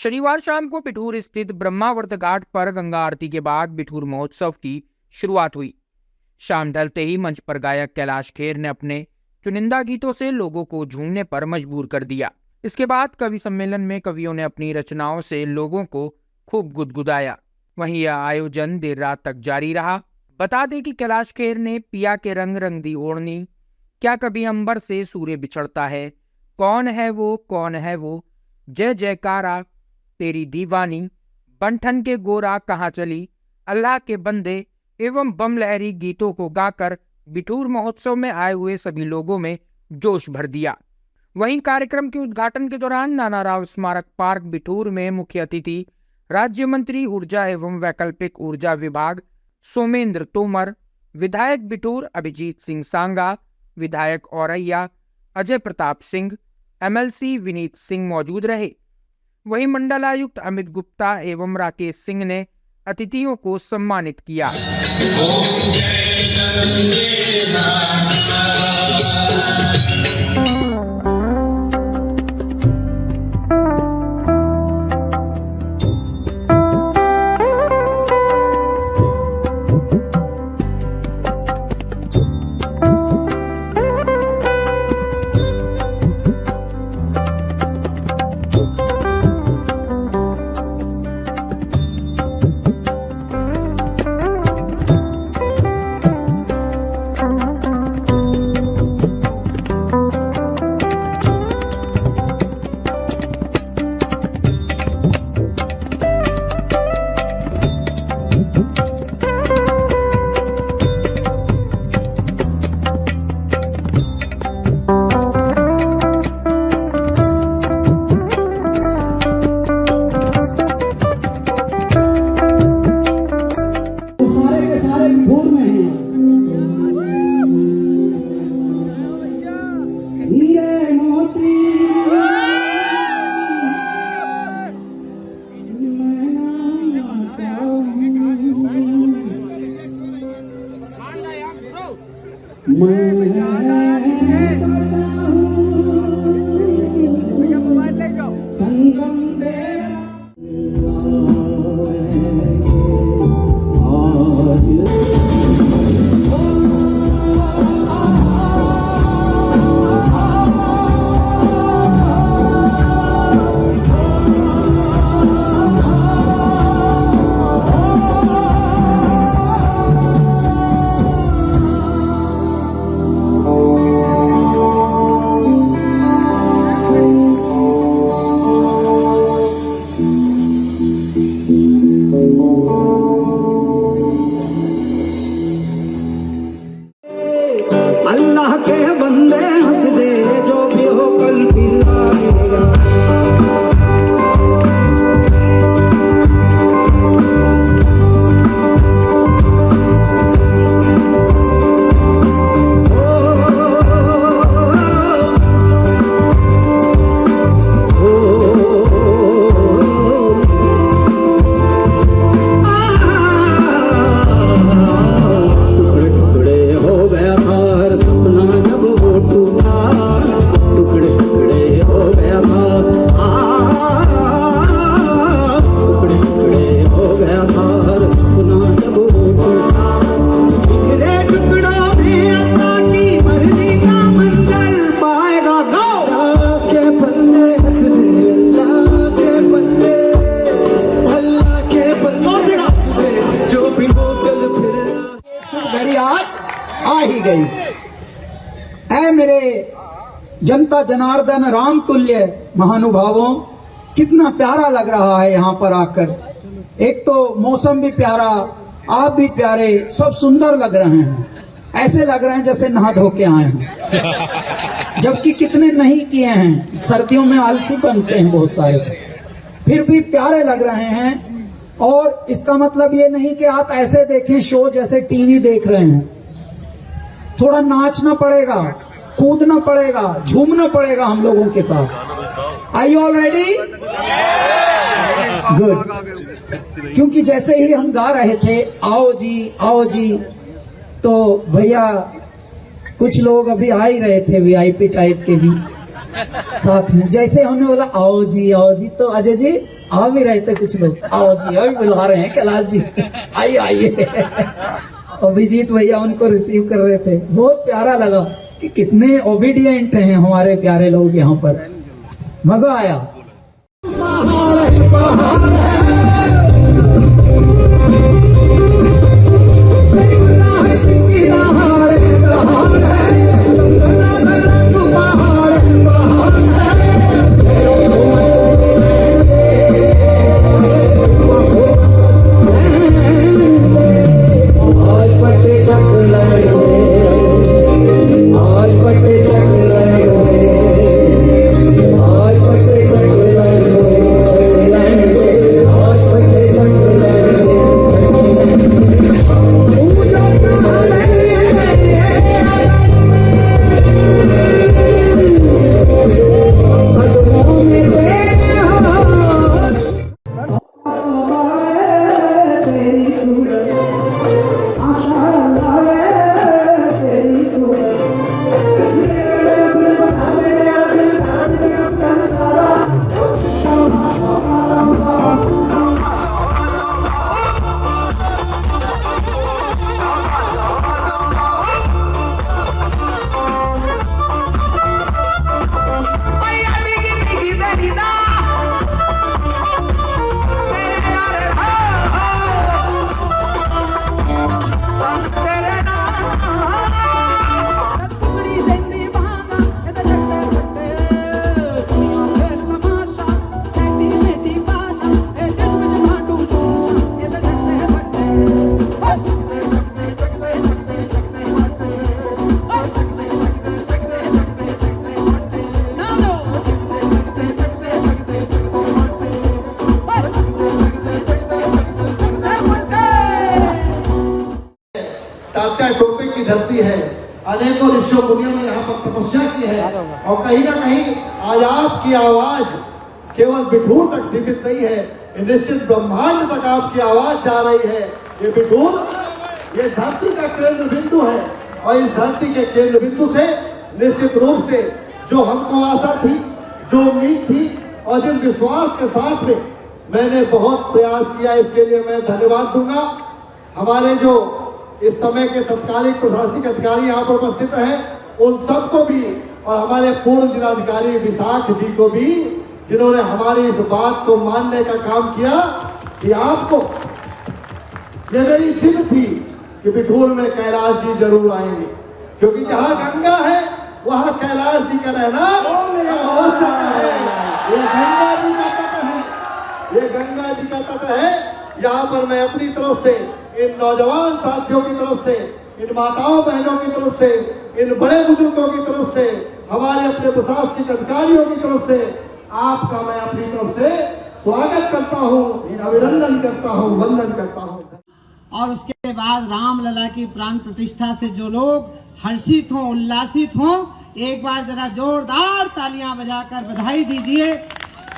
शनिवार शाम को बिठूर स्थित ब्रह्मावर्त घाट पर गंगा आरती के बाद बिठूर महोत्सव की शुरुआत हुई। शाम ढलते ही मंच पर गायक कैलाश खेर ने अपने चुनिंदा गीतों से लोगों को झूमने पर मजबूर कर दिया। इसके बाद कवि सम्मेलन में कवियों ने अपनी रचनाओं से लोगों को खूब गुदगुदाया। वहीं यह आयोजन देर रात तक जारी रहा। बता दें कि कैलाश खेर ने पिया के रंग रंग दी ओढ़नी, क्या कभी अंबर से सूर्य बिछड़ता है, कौन है वो, जय जयकारा तेरी दीवानी, बंठन के गोरा कहाँ चली, अल्लाह के बंदे एवं बम लहरी गीतों को गाकर बिठूर महोत्सव में आए हुए सभी लोगों में जोश भर दिया। वहीं कार्यक्रम के उद्घाटन के दौरान नाना राव स्मारक पार्क बिठूर में मुख्य अतिथि राज्य मंत्री ऊर्जा एवं वैकल्पिक ऊर्जा विभाग सोमेंद्र तोमर, विधायक बिठूर अभिजीत सिंह सांगा, विधायक औरैया अजय प्रताप सिंह, एमएलसी विनीत सिंह मौजूद रहे। वहीं मंडलायुक्त अमित गुप्ता एवं राकेश सिंह ने अतिथियों को सम्मानित किया। अल्लाह के बंदे हंस दे, जो भी हो कल पिलाएगा। ही गई ऐ मेरे जनता जनार्दन राम तुल्य महानुभावों, कितना प्यारा लग रहा है यहाँ पर आकर। एक तो मौसम भी प्यारा, आप भी प्यारे, सब सुंदर लग रहे हैं। ऐसे लग रहे हैं जैसे नहा धो के आए हैं, जबकि कितने नहीं किए हैं। सर्दियों में आलसी बनते हैं बहुत सारे, फिर भी प्यारे लग रहे हैं। और इसका मतलब ये नहीं कि आप ऐसे देखें शो जैसे टीवी देख रहे हैं। थोड़ा नाचना पड़ेगा, कूदना पड़ेगा, झूमना पड़ेगा हम लोगों के साथ। Are you all ready? Good. क्योंकि जैसे ही हम गा रहे थे आओ जी, तो भैया कुछ लोग अभी आ ही रहे थे वीआईपी टाइप के भी, साथ में जैसे हमने बोला आओ जी तो अजय जी आ भी रहे थे कुछ लोग, आओ जी अभी बुला रहे हैं कैलाश जी, आइए आइए। अभिजीत भैया उनको रिसीव कर रहे थे। बहुत प्यारा लगा कि कितने ओबीडियंट हैं हमारे प्यारे लोग यहाँ पर, मजा आया। टोपे की धरती है, अनेकों ऋषियों मुनियों ने यहाँ पर तपस्या की है और कहीं ना कहीं आज आपकी आवाज केवल बिठूर तक सीमित नहीं है, निश्चित ब्रह्मांड तक आपकी आवाज जा रही है। ये बिठूर ये धरती का केंद्र बिंदु है और इस धरती के केंद्र बिंदु से निश्चित रूप से जो हमको आशा थी, जो उम्मीद थी और जिस विश्वास के साथ में मैंने बहुत प्रयास किया, इसके लिए मैं धन्यवाद दूंगा। हमारे जो इस समय के तत्कालीन प्रशासनिक अधिकारी यहाँ पर उपस्थित हैं, उन सबको भी और हमारे पूर्व जिलाधिकारी विशाख जी को भी, जिन्होंने हमारी इस बात को मानने का काम किया कि आपको ये मेरी जिद थी कि बिठूर में कैलाश जी जरूर आएंगे, क्योंकि जहाँ गंगा है वहाँ कैलाश जी का रहना आवश्यक है। ये गंगा जी का तट है, ये गंगा जी का तट है। यहाँ पर मैं अपनी तरफ से, इन नौजवान साथियों की तरफ से, इन माताओं बहनों की तरफ से, इन बड़े बुजुर्गों की तरफ से, हमारे अपने प्रशासनिक अधिकारियों की तरफ से आपका मैं अपनी तरफ से स्वागत करता हूँ, अभिनंदन करता हूँ, वंदन करता हूँ। और उसके बाद रामलला की प्राण प्रतिष्ठा से जो लोग हर्षित हों, उल्लासित हों, एक बार जरा जोरदार तालियां बजाकर बधाई दीजिए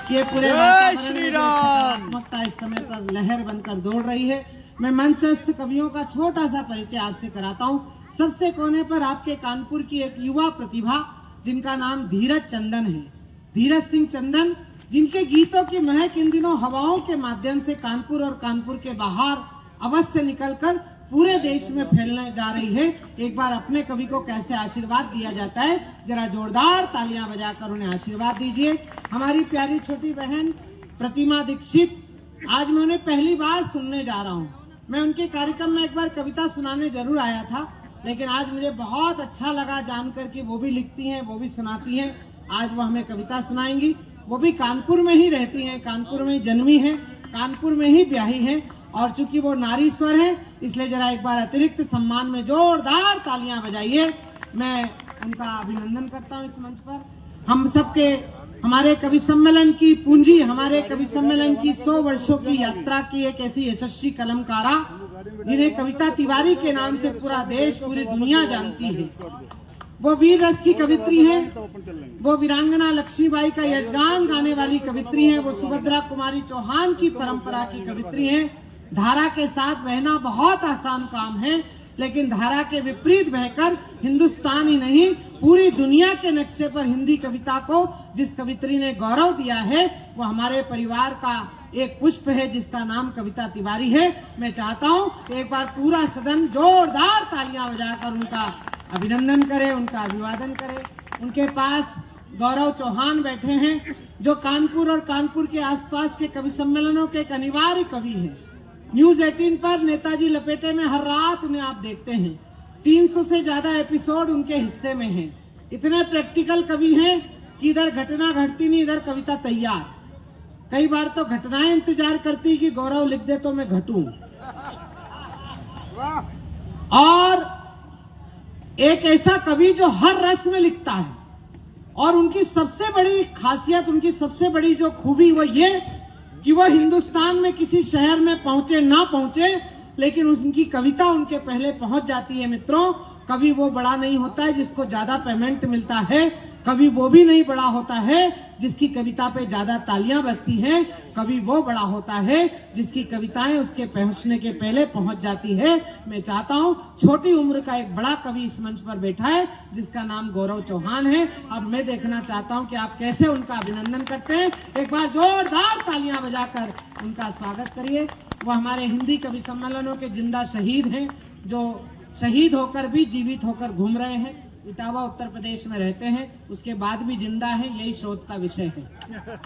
कि ये पूरे वातावरण में सकारात्मकता इस समय पर लहर बनकर दौड़ रही है। मैं मंचस्थ कवियों का छोटा सा परिचय आपसे कराता हूँ। सबसे कोने पर आपके कानपुर की एक युवा प्रतिभा जिनका नाम धीरज चंदन है, धीरज सिंह चंदन, जिनके गीतों की महक इन दिनों हवाओं के माध्यम से कानपुर और कानपुर के बाहर अवश्य निकलकर पूरे देश में फैलने जा रही है। एक बार अपने कवि को कैसे आशीर्वाद दिया जाता है, जरा जोरदार तालियां बजाकर उन्हें आशीर्वाद दीजिए। हमारी प्यारी छोटी बहन प्रतिमा दीक्षित, आज मैं उन्हें पहली बार सुनने जा रहा हूँ। मैं उनके कार्यक्रम में एक बार कविता सुनाने जरूर आया था, लेकिन आज मुझे बहुत अच्छा लगा जानकर कि वो भी लिखती हैं, वो भी सुनाती हैं। आज वो हमें कविता सुनाएंगी। वो भी कानपुर में ही रहती हैं, कानपुर में ही जन्मी हैं, कानपुर में ही ब्याही हैं, और चूंकि वो नारीश्वर हैं, इसलिए जरा एक बार अतिरिक्त सम्मान में जोरदार तालियां बजाइए। मैं उनका अभिनंदन करता हूं इस मंच पर। हम सबके हमारे कवि सम्मेलन की पूंजी, हमारे कवि सम्मेलन की 100 वर्षों की यात्रा की एक ऐसी यशस्वी कलमकारा जिन्हें कविता तिवारी के नाम से पूरा देश, पूरी दुनिया जानती है। वो वीर रस की कवित्री हैं, वो वीरांगना लक्ष्मीबाई का यशगान गाने वाली कवित्री हैं, वो सुभद्रा कुमारी चौहान की परंपरा की कवित्री हैं। धारा के साथ बहना बहुत आसान काम है, लेकिन धारा के विपरीत बहकर हिंदुस्तान ही नहीं पूरी दुनिया के नक्शे पर हिंदी कविता को जिस कवित्री ने गौरव दिया है वो हमारे परिवार का एक पुष्प है जिसका नाम कविता तिवारी है। मैं चाहता हूं एक बार पूरा सदन जोरदार तालियां बजाकर उनका अभिनंदन करे, उनका अभिवादन करे। उनके पास गौरव चौहान बैठे हैं जो कानपुर और कानपुर के आसपास के कवि सम्मेलनों के एक अनिवार्य कवि हैं। न्यूज 18 पर नेताजी लपेटे में हर रात उन्हें आप देखते हैं। 300 से ज्यादा एपिसोड उनके हिस्से में हैं। इतने प्रैक्टिकल कवि हैं कि इधर घटना घटती नहीं, इधर कविता तैयार। कई बार तो घटनाएं इंतजार करती कि गौरव लिख दे तो मैं घटूं। और एक ऐसा कवि जो हर रस में लिखता है और उनकी सबसे बड़ी खासियत, उनकी सबसे बड़ी जो खूबी वो ये कि वो हिंदुस्तान में किसी शहर में पहुंचे ना पहुंचे लेकिन उनकी कविता उनके पहले पहुंच जाती है। मित्रों, कवि वो बड़ा नहीं होता है जिसको ज्यादा पेमेंट मिलता है, कवि वो भी नहीं बड़ा होता है जिसकी कविता पे ज्यादा तालियां बजती हैं। कवि वो बड़ा होता है जिसकी कविताएं उसके पहुंचने के पहले पहुंच जाती है। मैं चाहता हूं छोटी उम्र का एक बड़ा कवि इस मंच पर बैठा है जिसका नाम गौरव चौहान है। अब मैं देखना चाहता हूं कि आप कैसे उनका अभिनंदन करते हैं। एक बार जोरदार तालियां बजाकर उनका स्वागत करिए। वो हमारे हिंदी कवि सम्मेलनों के जिंदा शहीद हैं जो शहीद होकर भी जीवित होकर घूम रहे हैं। इटावा उत्तर प्रदेश में रहते हैं, उसके बाद भी जिंदा है, यही शोध का विषय है।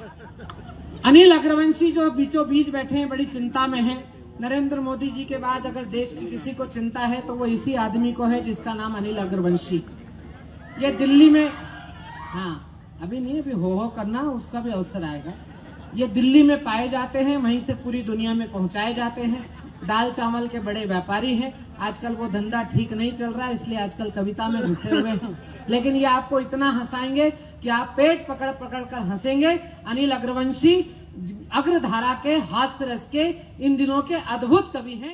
अनिल अग्रवंशी जो बीचों बीच बैठे हैं, बड़ी चिंता में हैं। नरेंद्र मोदी जी के बाद अगर देश की किसी को चिंता है तो वो इसी आदमी को है जिसका नाम अनिल अग्रवंशी। ये दिल्ली में, हाँ अभी नहीं, अभी हो करना, उसका भी अवसर आएगा। ये दिल्ली में पाए जाते हैं, वहीं से पूरी दुनिया में पहुंचाए जाते हैं। दाल चावल के बड़े व्यापारी हैं। आजकल वो धंधा ठीक नहीं चल रहा है, इसलिए आजकल कविता में घुसे हुए हैं। लेकिन ये आपको इतना हंसाएंगे कि आप पेट पकड़ पकड़ कर हंसेंगे। अनिल अग्रवंशी अग्रधारा के हास्य रस के इन दिनों के अद्भुत कवि हैं।